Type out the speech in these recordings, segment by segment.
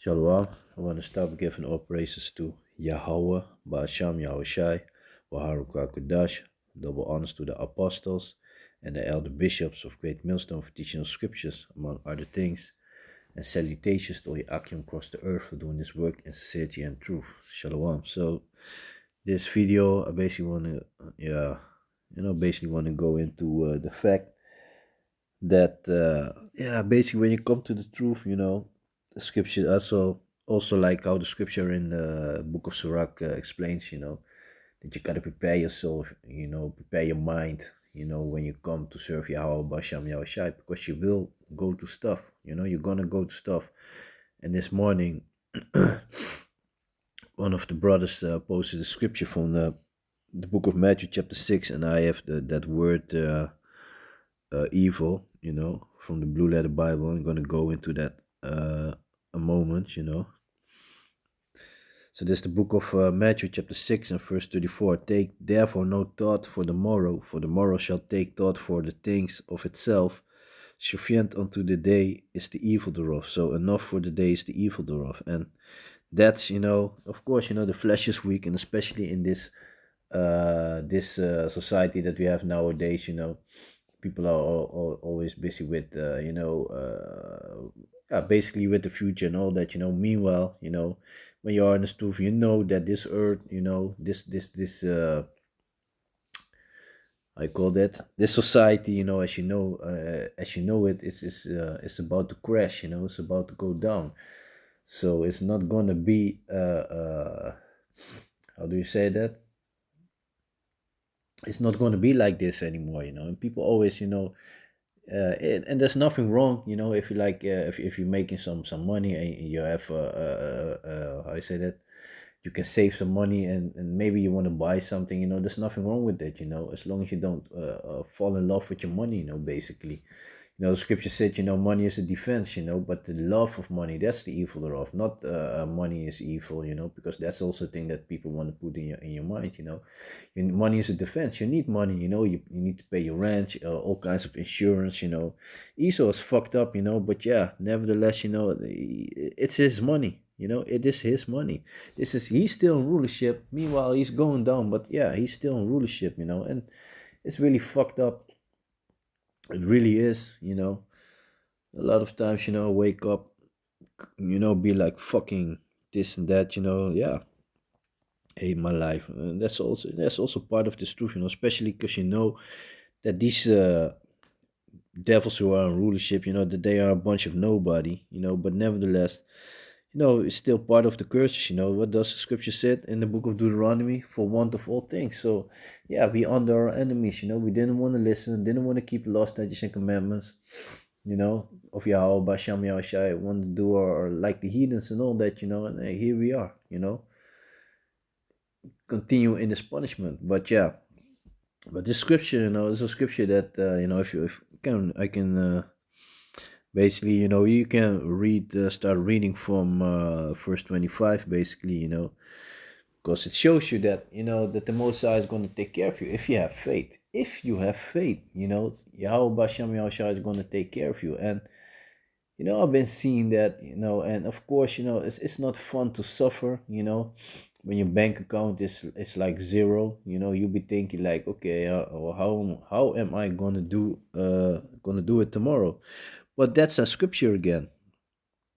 Shalom. I want to start giving all praises to Yahweh, Ba'asham Yahushai, Waharuka Kudash, double honors to the apostles and the elder bishops of Great Millstone for teaching of scriptures, among other things, and salutations to Akim across the earth for doing this work in sincerity and truth. Shalom. So, this video, I basically want to, basically want to go into the fact that basically when you come to the truth, the scripture also like how the scripture in the book of Sirach explains, that you gotta prepare yourself, prepare your mind, when you come to serve Yahweh Basham Yahushai, because you will go to stuff, you're gonna go to stuff. And this morning, one of the brothers posted a scripture from the book of Matthew chapter 6, and I have that word evil, from the Blue Letter Bible. I'm going to go into that a moment. So this is the book of Matthew chapter 6 and verse 34. Take therefore no thought for the morrow shall take thought for the things of itself. Sufficient unto the day is the evil thereof. So enough for the day is the evil thereof. And that's, of course, the flesh is weak, and especially in this society that we have nowadays, people are always busy with basically with the future and all that. Meanwhile, when you are in the truth, that this earth, this I call that this society, as you know it, it's about to crash. It's about to go down. So it's not gonna be how do you say that, it's not going to be like this anymore. And people always, and there's nothing wrong, if you like, if you're making some money and you have how you say that, you can save some money, and maybe you want to buy something, there's nothing wrong with that, as long as you don't fall in love with your money, basically. The scripture said, money is a defense, but the love of money, that's the evil thereof. Not money is evil, because that's also a thing that people want to put in your mind, money is a defense. You need money, you need to pay your rent, all kinds of insurance, Esau is fucked up, but yeah, nevertheless, it's his money, it is his money. He's still in rulership. Meanwhile, he's going down, but yeah, he's still in rulership, and it's really fucked up. It really is, A lot of times, wake up, be like fucking this and that, yeah, hate my life. And that's also part of this truth, especially because that these devils who are in rulership, that they are a bunch of nobody, but nevertheless, it's still part of the curses, What does the scripture said in the book of Deuteronomy? For want of all things. So, yeah, we under our enemies, We didn't want to listen, didn't want to keep the law, statutes, and commandments, of Yahweh, Basham Yahushai, want to do our like the heathens and all that, and here we are, continue in this punishment. But yeah, but this scripture, is a scripture that, if I can basically, you can start reading from verse 25, basically, because it shows you that, that the Most High is going to take care of you if you have faith. If you have faith, Yahweh Basham Yahushua is going to take care of you. And, I've been seeing that, and of course, it's not fun to suffer, when your bank account is like zero, you'll be thinking like, okay, well, how am I gonna do it tomorrow? But that's a scripture again.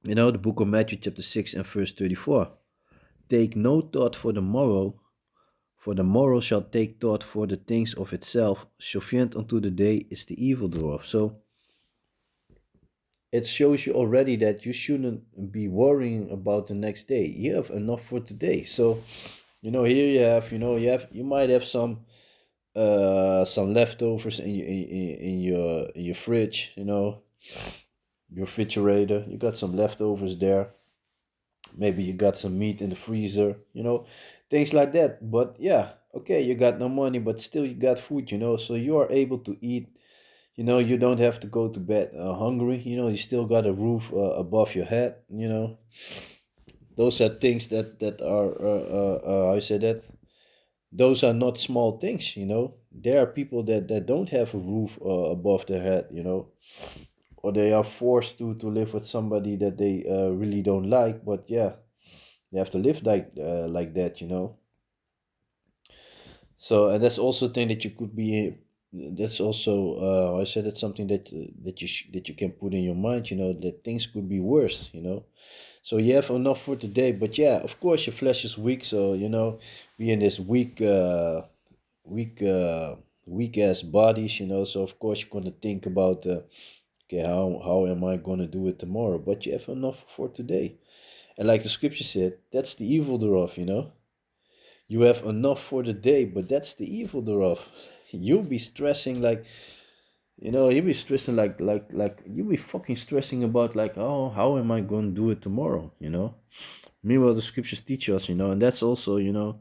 The book of Matthew chapter 6 and verse 34. Take no thought for the morrow shall take thought for the things of itself. Sufficient unto the day is the evil thereof. So it shows you already that you shouldn't be worrying about the next day. You have enough for today. So, here you might have some leftovers in your fridge, your refrigerator. You got some leftovers there. Maybe you got some meat in the freezer, things like that. But yeah, okay, you got no money, but still you got food, so you are able to eat. You don't have to go to bed hungry. You still got a roof above your head. Those are things that are how you say that. Those are not small things. There are people that don't have a roof above their head. or they are forced to live with somebody that they really don't like. But yeah, they have to live like that, you know. So, and that's also a thing that you could be. That's also I said it's something that you can put in your mind, you know, that things could be worse, you know. So you have enough for today, but yeah, of course your flesh is weak, so you know, we in this weak weak ass bodies, you know. So of course you're gonna think about okay, how am I gonna do it tomorrow? But you have enough for today, and like the scripture said, that's the evil thereof, you know. You have enough for the day, but that's the evil thereof. You'll be stressing like, you know, you'll be stressing like you'll be fucking stressing about like, oh, how am I going to do it tomorrow, you know? Meanwhile, the scriptures teach us, you know, and that's also, you know,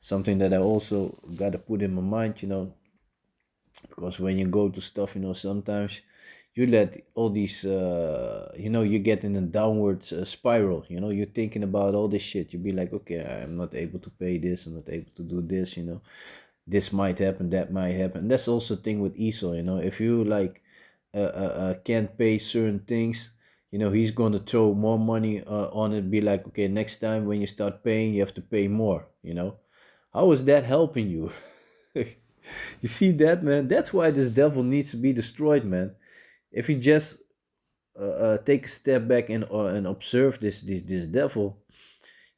something that I also got to put in my mind, you know, because when you go to stuff, you know, sometimes you let all these you know, you get in a downward spiral, you know, you're thinking about all this shit, you be like, okay, I'm not able to pay this, I'm not able to do this, you know, this might happen, that might happen. And that's also the thing with Esau, you know, if you like can't pay certain things, you know, he's going to throw more money on it, be like, okay, next time when you start paying, you have to pay more, you know. How is that helping you? You see that, man? That's why this devil needs to be destroyed, man. If you just take a step back and observe this devil,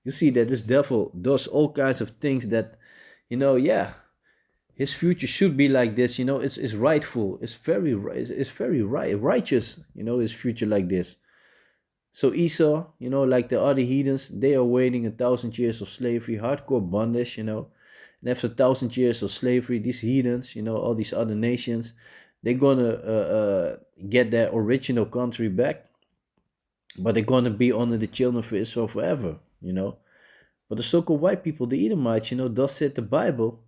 you see that this devil does all kinds of things that, you know, yeah, his future should be like this. You know, it's rightful. It's very righteous. You know, his future like this. So Esau, you know, like the other heathens, they are waiting 1,000 years of slavery, hardcore bondage, you know. And after 1,000 years of slavery, these heathens, you know, all these other nations, they're gonna get their original country back, but they're gonna be under the children of Israel forever, you know. But the so-called white people, the Edomites, you know, thus said the Bible,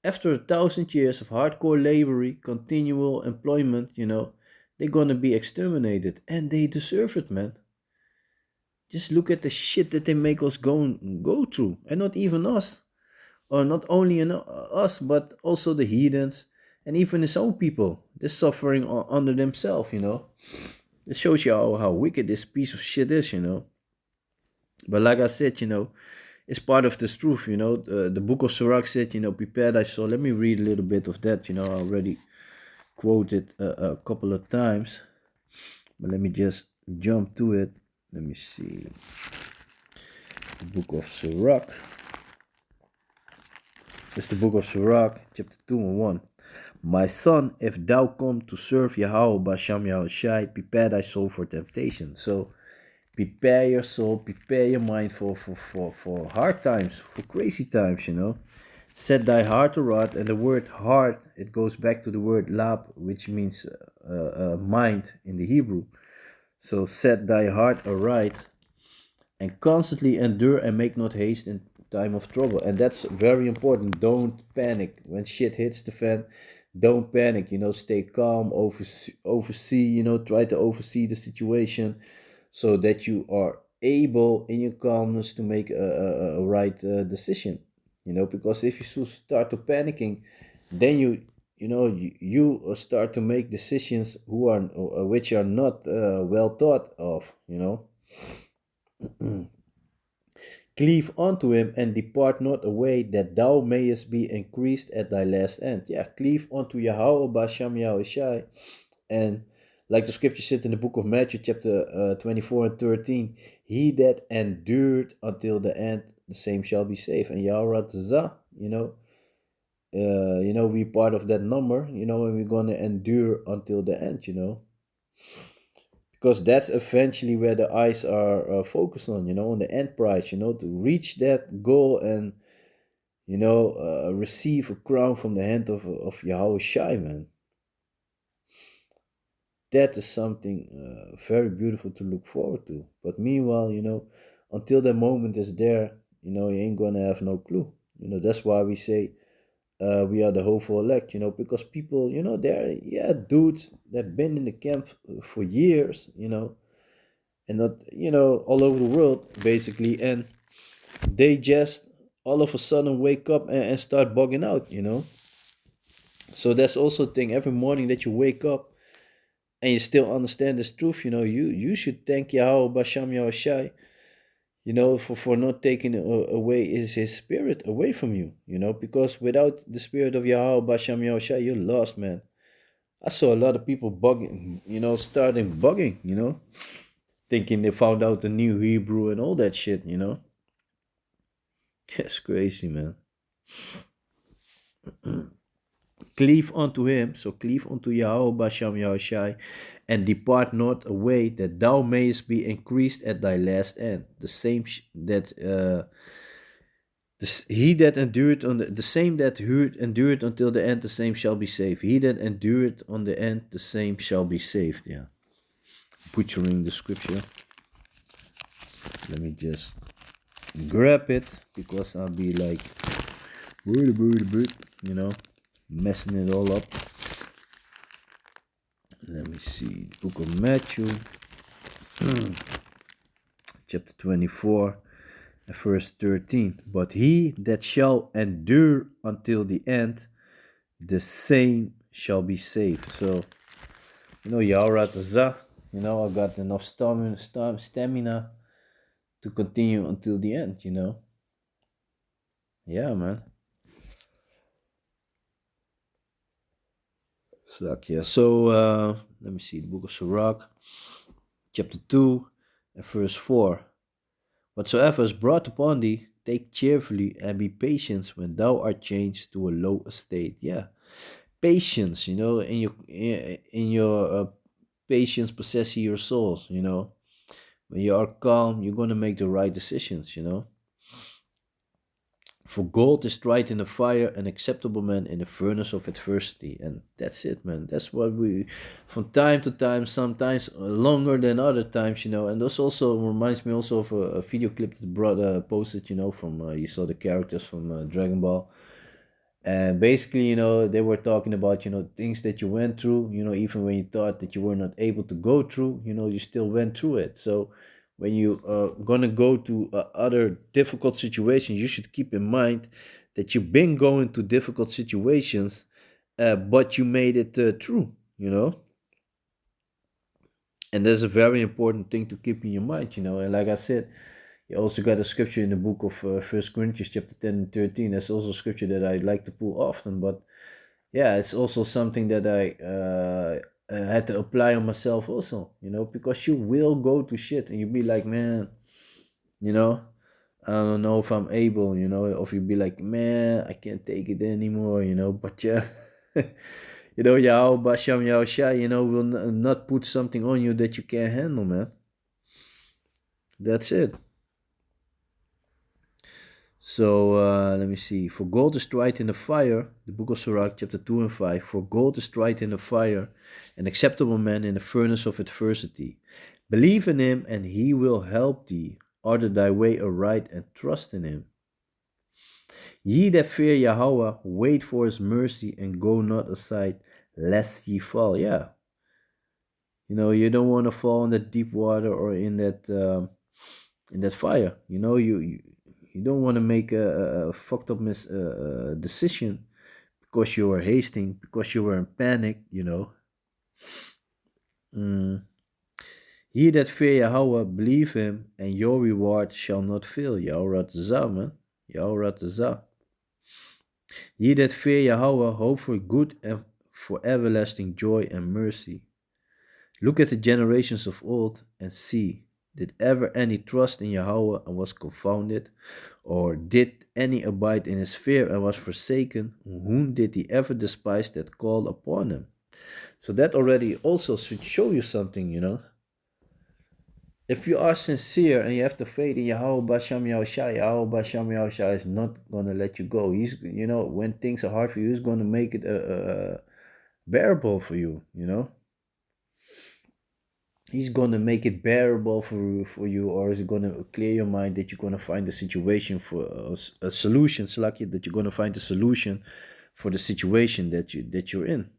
after 1,000 years of hardcore labor, continual employment, you know, they're gonna be exterminated, and they deserve it, man. Just look at the shit that they make us go through, and not even us, or not only us, but also the heathens, and even his own people. They're suffering under themselves, you know. It shows you how wicked this piece of shit is, you know. But like I said, you know, it's part of this truth, you know. The book of Sirach said, you know, prepare thy soul. Let me read a little bit of that, you know. I already quoted a couple of times, but let me just jump to it. Let me see. The book of Sirach. It's the book of Sirach, chapter 2 and 1. My son, if thou come to serve Yahweh Basham Yahushai, prepare thy soul for temptation. So prepare your soul, prepare your mind for hard times, for crazy times, you know. Set thy heart aright, and the word heart, it goes back to the word lab, which means mind in the Hebrew. So set thy heart aright, and constantly endure and make not haste in time of trouble. And that's very important. Don't panic when shit hits the fan. Don't panic, you know, stay calm, oversee, you know, try to oversee the situation so that you are able in your calmness to make a right decision, you know, because if you start to panicking, then you know, you start to make decisions who are which are not well thought of, you know. Cleave unto him and depart not away, that thou mayest be increased at thy last end. Yeah, cleave unto Yahweh Basham Yahushai. And like the scripture said in the book of Matthew, chapter 24 and 13, he that endured until the end, the same shall be saved. And Yahweh Zah, you know, we part of that number, you know, and we're gonna endure until the end, you know. Because that's eventually where the eyes are focused on, you know, on the end prize, you know, to reach that goal and, you know, receive a crown from the hand of Yahweh Shai, man. That is something very beautiful to look forward to. But meanwhile, you know, until that moment is there, you know, you ain't gonna have no clue. You know, that's why we say we are the hopeful elect, you know, because people, you know, they're, yeah, dudes that been in the camp for years, you know, and not, you know, all over the world basically, and they just all of a sudden wake up and start bugging out, you know. So that's also a thing. Every morning that you wake up, and you still understand this truth, you should thank Yahweh Basham Yahushai, for not taking away his spirit away from you, because without the spirit of Yahweh Basham Yahushai, you're lost, man. I saw a lot of people bugging, starting bugging, thinking they found out the new Hebrew and all that shit. It's crazy, man. Cleave unto him, so cleave unto Yahweh Basham Yahushai, and depart not away, that thou mayest be increased at thy last end. The same that he that endured on the same that endured until the end, the same shall be saved. He that endured on the end, the same shall be saved. Yeah, butchering the scripture. Let me just grab it, because I'll be like, messing it all up. Let me see. Book of Matthew, chapter 24, verse 13. But he that shall endure until the end, the same shall be saved. So, Yahweh, I got enough stamina to continue until the end, Yeah, man. So, let me see, the book of Sirach, chapter 2, and verse 4. Whatsoever is brought upon thee, take cheerfully, and be patient when thou art changed to a low estate. Yeah, patience, in your patience possessing your souls. When you are calm, you're gonna make the right decisions. For gold is tried in the fire, an acceptable man in the furnace of adversity. And that's it, man. That's what we, from time to time, sometimes longer than other times. And this also reminds me also of a video clip that posted, from, you saw the characters from Dragon Ball. And basically, they were talking about, things that you went through, even when you thought that you were not able to go through, you still went through it. So when you are going to go to other difficult situations, you should keep in mind that you've been going to difficult situations, but you made it through. And that's a very important thing to keep in your mind. And like I said, you also got a scripture in the book of 1 Corinthians chapter 10 and 13. That's also a scripture that I like to pull often. But yeah, it's also something that I had to apply on myself also, because you will go to shit and you'll be like, man, you know, I don't know if I'm able, or you'll be like, man, I can't take it anymore. But yeah, Yahweh Basham Yahushai, will not put something on you that you can't handle, man. That's it. So let me see. For gold is tried in the fire, the book of Sirach, chapter 2 and 5. For gold is tried in the fire, an acceptable man in the furnace of adversity. Believe in him, and he will help thee. Order thy way aright, and trust in him. Ye that fear Yahweh, wait for his mercy, and go not aside, lest ye fall. Yeah. You don't want to fall in that deep water or in that fire. You don't want to make a fucked up decision because you were hasting, because you were in panic. Mm. He that fear Yahweh, believe him, and your reward shall not fail. Yahweh Tzah, man. Yahweh Tzah. Ye that fear Yahweh, hope for good and for everlasting joy and mercy. Look at the generations of old and see, did ever any trust in Yahweh and was confounded? Or did any abide in his fear and was forsaken? Whom did he ever despise that called upon him? So that already also should show you something. If you are sincere and you have the faith in Yahweh Basham Yahushai, Yahweh Basham Yahushai is not gonna let you go. He's, when things are hard for you, he's gonna make it bearable for you. He's gonna make it bearable for you, or is it gonna clear your mind that you're gonna find a situation for a solution, Salaki, that you're gonna find a solution for the situation that you're in.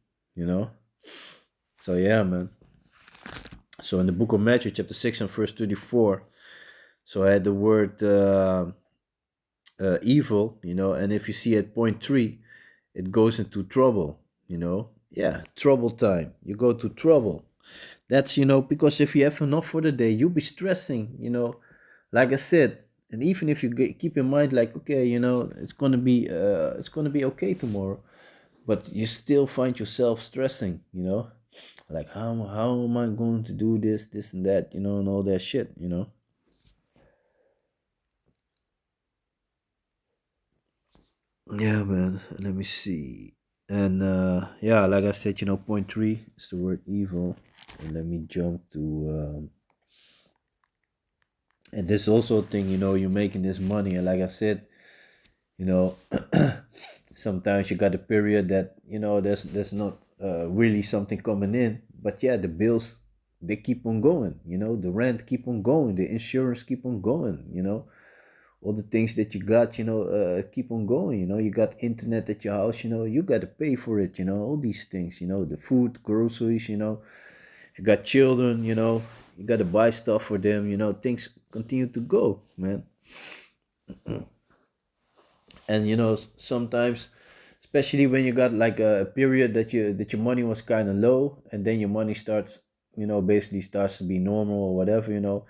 So yeah, man. So in the book of Matthew, chapter 6 and verse 34, so I had the word evil, and if you see at point 3, it goes into trouble. Yeah, trouble time. You go to trouble. That's, because if you have enough for the day, you'll be stressing, like I said. And even if you keep in mind, like, okay, it's gonna be okay tomorrow, but you still find yourself stressing, like how am I going to do this and that, and all that shit. Yeah, man. Let me see. And yeah, like I said, point three is the word evil. And let me jump to and this also a thing, you're making this money, and like I said, you know, sometimes you got a period that there's not really something coming in, but yeah, the bills, they keep on going, the rent keep on going, the insurance keep on going, all the things that you got, keep on going. You got internet at your house, you got to pay for it, all these things, the food, groceries, if you got children, you got to buy stuff for them, things continue to go, man. And sometimes, especially when you got like a period that your money was kind of low, and then your money starts, basically starts to be normal or whatever, then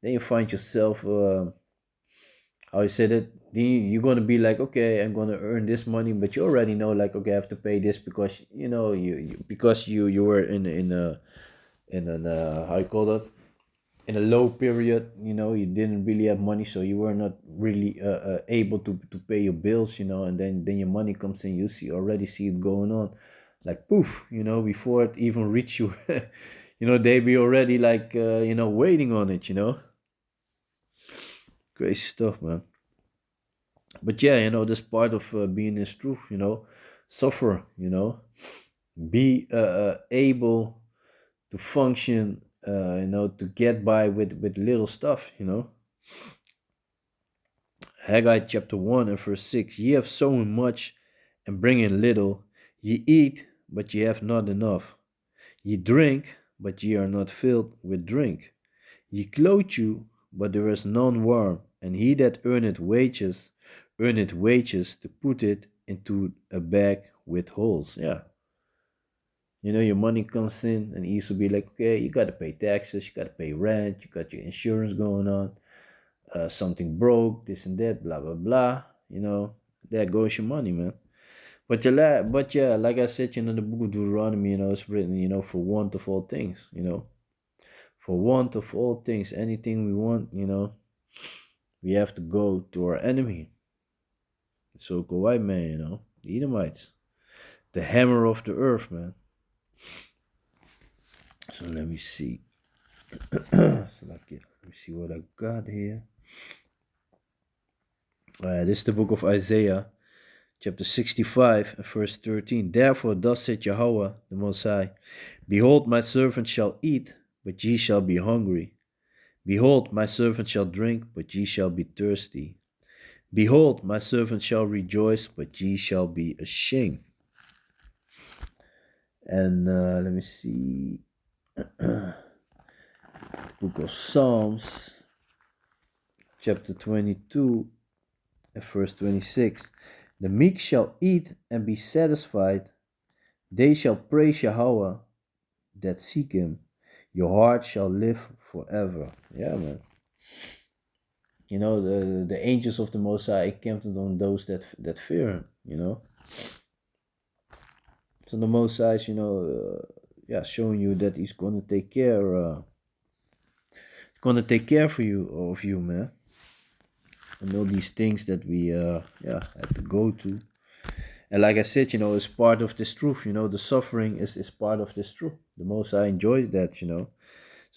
you find yourself, how you said it, you're gonna be like, okay, I'm gonna earn this money, but you already know, like, okay, I have to pay this because because you were in how you call that, in a low period, you didn't really have money, so you were not really able to pay your bills, and then your money comes in, you already see it going on, like poof, before it even reach you. They be already like waiting on it, crazy stuff, man. But yeah, that's part of being in truth, suffer, be able to function, to get by with little stuff, Haggai chapter 1 and verse 6. Ye have sown much and bring in little. Ye eat, but ye have not enough. Ye drink, but ye are not filled with drink. Ye clothe you, but there is none warm. And he that earneth wages to put it into a bag with holes. Yeah. Your money comes in, and it used to be like, okay, you got to pay taxes, you got to pay rent, you got your insurance going on, something broke, this and that, blah blah blah. There goes your money, man. But yeah, like I said, the book of Deuteronomy, it's written, for want of all things, for want of all things, anything we want, we have to go to our enemy, the so-called white man, the Edomites, the hammer of the earth, man. So let me see. Let me see what I got here. This is the book of Isaiah, chapter 65 and verse 13. Therefore, thus said Yahweh, the Most High, Behold, my servant shall eat, but ye shall be hungry. Behold, my servant shall drink, but ye shall be thirsty. Behold, my servant shall rejoice, but ye shall be ashamed. And let me see. Book of Psalms, chapter 22 and verse 26. The meek shall eat and be satisfied. They shall praise Yahweh that seek him. Your heart shall live forever. Yeah, man. The angels of the Most High encamped on those that fear him. So the Most High is, yeah, showing you that he's gonna take care. Gonna take care for you of you, man. And all these things that we yeah, have to go to. And like I said, it's part of this truth. The suffering is part of this truth. The Most High enjoys that. So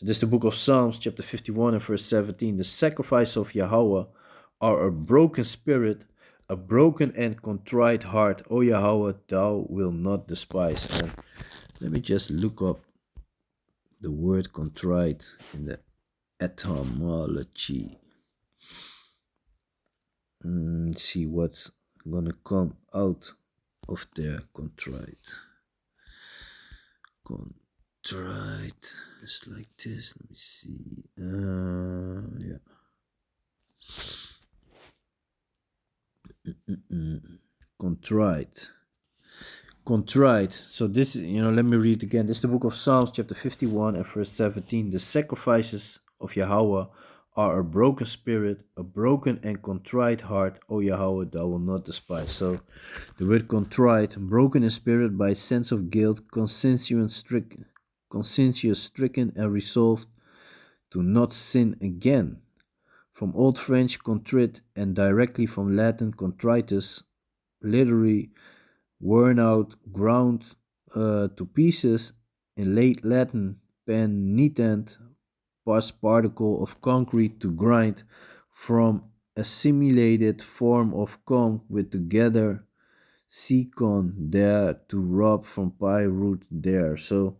this is the book of Psalms, chapter 51 and verse 17. The sacrifice of Yahweh are a broken spirit, a broken and contrite heart. O Yahweh, thou wilt not despise. And let me just look up the word contrite in the etymology. See what's gonna come out of their contrite. Contrite. It's like this. Let me see. Yeah. Contrite. contrite. So this, let me read again. This is the book of Psalms, chapter 51 and verse 17. The sacrifices of Yahweh are a broken spirit, a broken and contrite heart, O Yahweh, thou will not despise. So the word contrite, broken in spirit by sense of guilt, conscientious stricken and resolved to not sin again. From Old French contrite and directly from Latin contritus, literally worn out, ground to pieces. In late Latin, penitent, past particle of concrete to grind, from assimilated form of come with together, secon there to rub from pi root there. So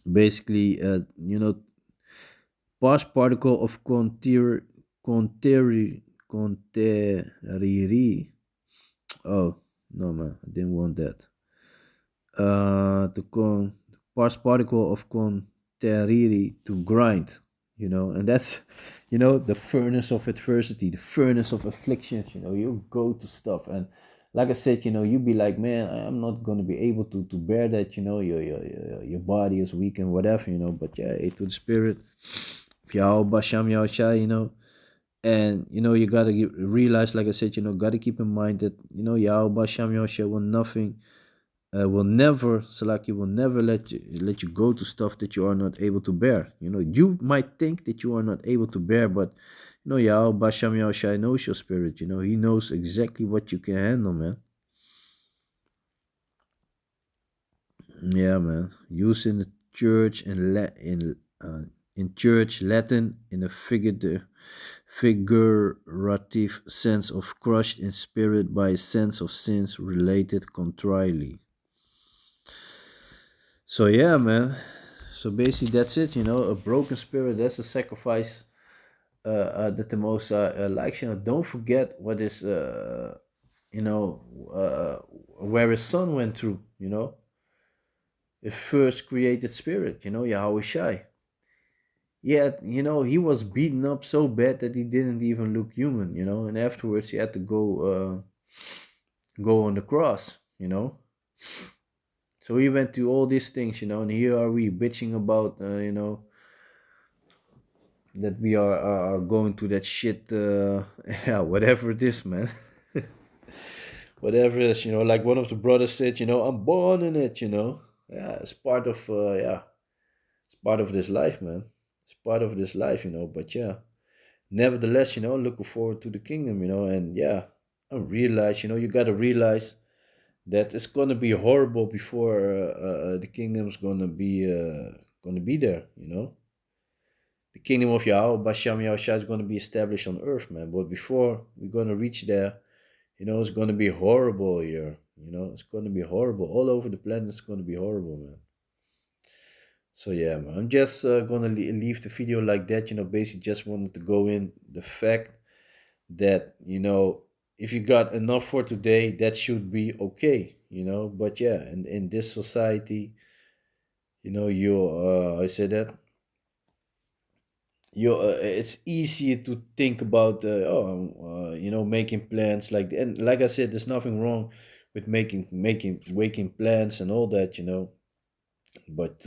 basically, past particle of conteriri. Oh no, man, I didn't want that. The past particle of conteriri, to grind, and that's, the furnace of adversity, the furnace of afflictions. You go to stuff, and like I said, you be like, man, I'm not gonna be able to bear that. Your body is weak and whatever, but yeah, to the spirit, Yahweh Basham Yahushai, and you gotta realize, like I said, gotta keep in mind that Yahweh Basham Yahushai will never, Salaki will never let you go to stuff that you are not able to bear. You might think that you are not able to bear, but Yahweh Basham Yahushai knows your spirit. He knows exactly what you can handle, man. Yeah, man. Used in the church and in church Latin in a figurative sense of crushed in spirit by a sense of sins related contritely. So yeah, man. So basically, that's it. A broken spirit. That's a sacrifice that the Most likes. Don't forget what is you know uh, where his son went through. The first created spirit. Yahweh Shai. Yet, he was beaten up so bad that he didn't even look human. And afterwards he had to go on the cross. So he went through all these things. And here are we bitching about, that we are going to that shit, yeah, whatever it is, man. Whatever it is, like one of the brothers said, I'm born in it. Yeah, it's part of, yeah, it's part of this life, man. It's part of this life, but yeah, nevertheless, looking forward to the kingdom, and yeah, I realize, you got to realize that it's going to be horrible before the kingdom's going to be there. The kingdom of Yahweh, Basham Yahushua, is going to be established on earth, man. But before we're going to reach there, it's going to be horrible here. It's going to be horrible. All over the planet, it's going to be horrible, man. So, yeah, man. I'm just going to leave the video like that. Basically just wanted to go in the fact that, if you got enough for today, that should be okay, But, yeah, in this society, I say that it's easier to think about making plans like, and like I said, there's nothing wrong with making plans and all that, but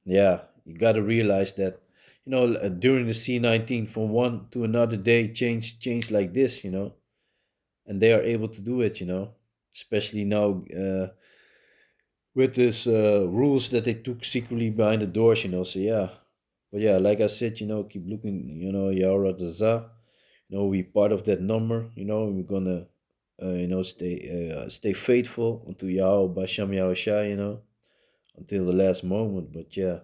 yeah, you got to realize that during the C19, from one to another day, change like this, and they are able to do it, especially now with this rules that they took secretly behind the doors, so yeah. But yeah, like I said, keep looking, Yara Daza, we part of that number, we're gonna, stay faithful unto Yahweh Basham Yahushua, until the last moment. But yeah,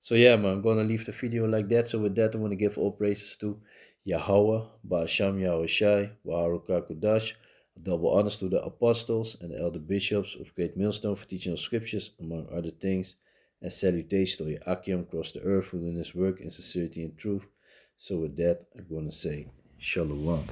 so yeah, man, I'm gonna leave the video like that. So with that, I want to give all praises to Yahweh Basham Yahushua, Waharuka Kudash, double honors to the apostles and the elder bishops of Great Millstone for teaching of scriptures, among other things, and salutations to Akim across the earth who doing his work in sincerity and truth. So with that, I'm going to say Shalom.